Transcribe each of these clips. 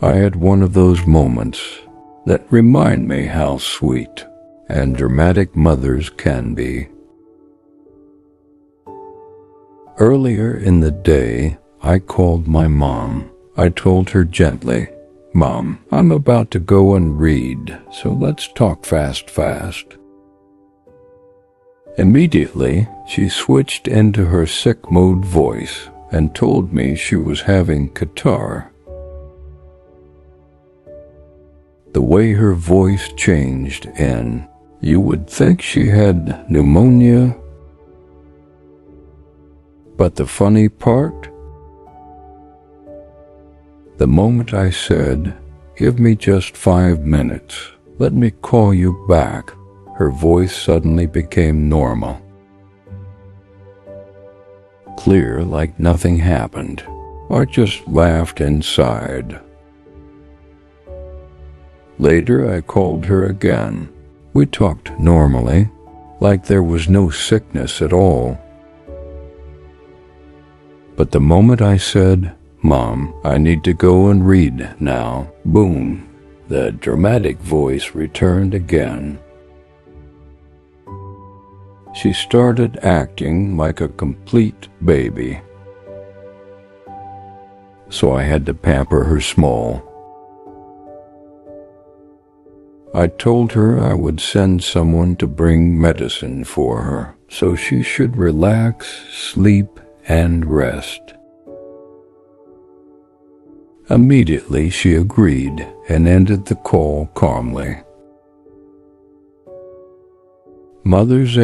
I had one of those moments that remind me how sweet and dramatic mothers can be. Earlier in the day, I called my mom. I told her gently, "Mom, I'm about to go and read, so let's talk fast." Immediately, she switched into her sick mode voice and told me she was having catarrh. The way her voice changed, and you would think she had pneumonia. But the funny part? The moment I said, "Give me just 5 minutes, let me call you back," her voice suddenly became normal. Clear, like nothing happened. I just laughed inside. Later, I called her again. We talked normally, like there was no sickness at all. But the moment I said, "Mom, I need to go and read now," boom, the dramatic voice returned again. She started acting like a complete baby. So I had to pamper her small. I told her I would send someone to bring medicine for her, so she should relax, sleep, and rest. Immediately she agreed and ended the call calmly. Mothers,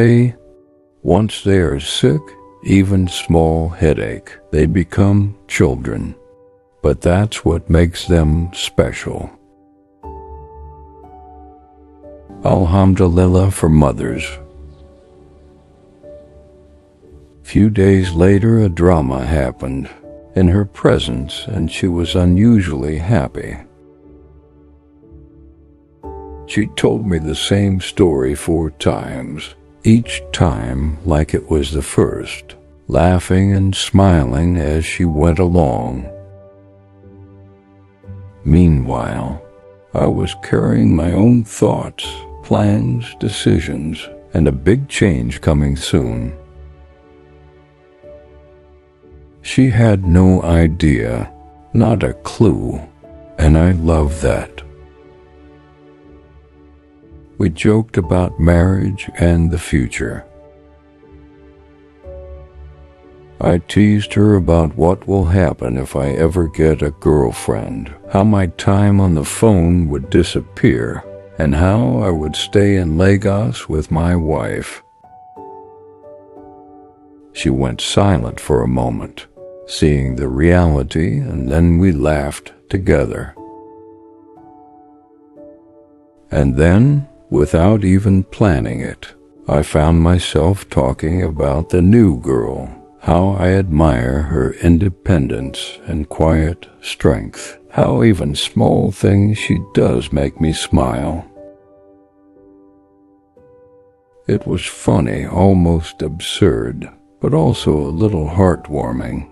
once they are sick, even small headache, they become children. But that's what makes them special. Alhamdulillah for mothers. Few days later, a drama happened in her presence, and she was unusually happy. She told me the same story 4 times, each time like it was the first, laughing and smiling as she went along. Meanwhile, I was carrying my own thoughts, plans, decisions, and a big change coming soon. She had no idea, not a clue, and I love that. We joked about marriage and the future. I teased her about what will happen if I ever get a girlfriend, how my time on the phone would disappear, and how I would stay in Lagos with my wife. She went silent for a moment, seeing the reality, and then we laughed together. And then, without even planning it, I found myself talking about the new girl, how I admire her independence and quiet strength, how even small things she does make me smile. It was funny, almost absurd, but also a little heartwarming.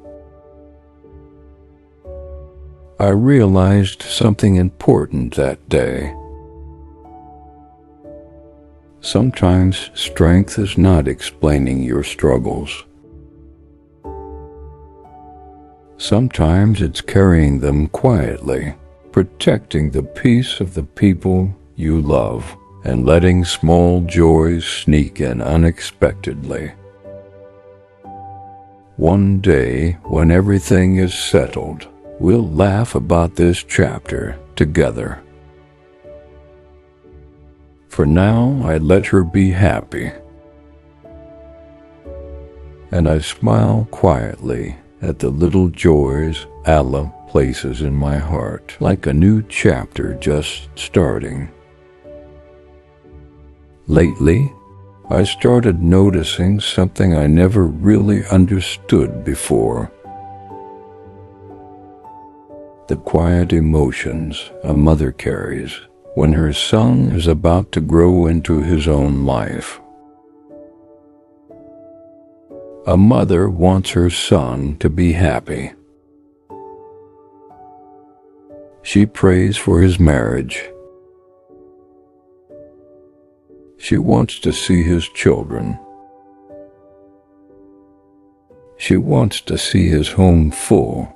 I realized something important that day. Sometimes strength is not explaining your struggles. Sometimes it's carrying them quietly, protecting the peace of the people you love, and letting small joys sneak in unexpectedly. One day, when everything is settled, we'll laugh about this chapter together. For now, I let her be happy. And I smile quietly at the little joys Allah places in my heart, like a new chapter just starting. Lately, I started noticing something I never really understood before. The quiet emotions a mother carries when her son is about to grow into his own life. A mother wants her son to be happy. She prays for his marriage. She wants to see his children. She wants to see his home full.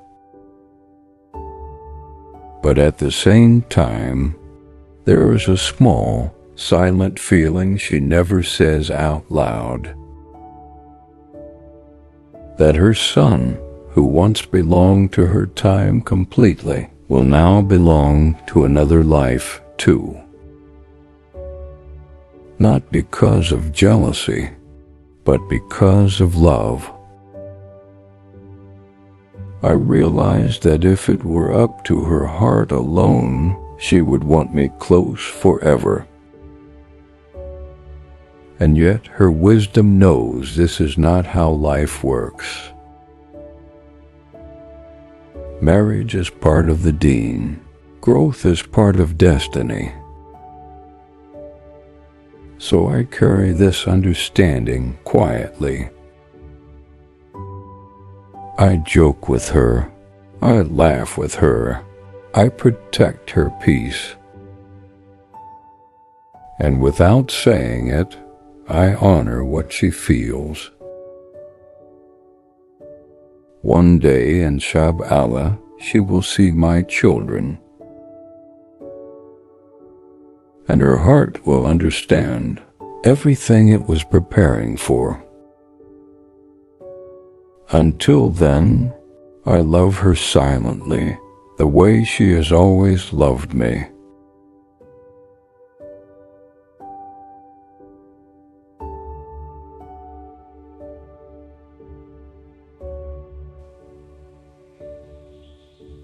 But at the same time, there is a small, silent feeling she never says out loud. That her son, who once belonged to her time completely, will now belong to another life too. Not because of jealousy, but because of love. I realized that if it were up to her heart alone, she would want me close forever. And yet her wisdom knows this is not how life works. Marriage is part of the deen. Growth is part of destiny. So I carry this understanding quietly. I joke with her. I laugh with her. I protect her peace. And without saying it, I honor what she feels. One day, inshallah, she will see my children. And her heart will understand everything it was preparing for. Until then, I love her silently, the way she has always loved me.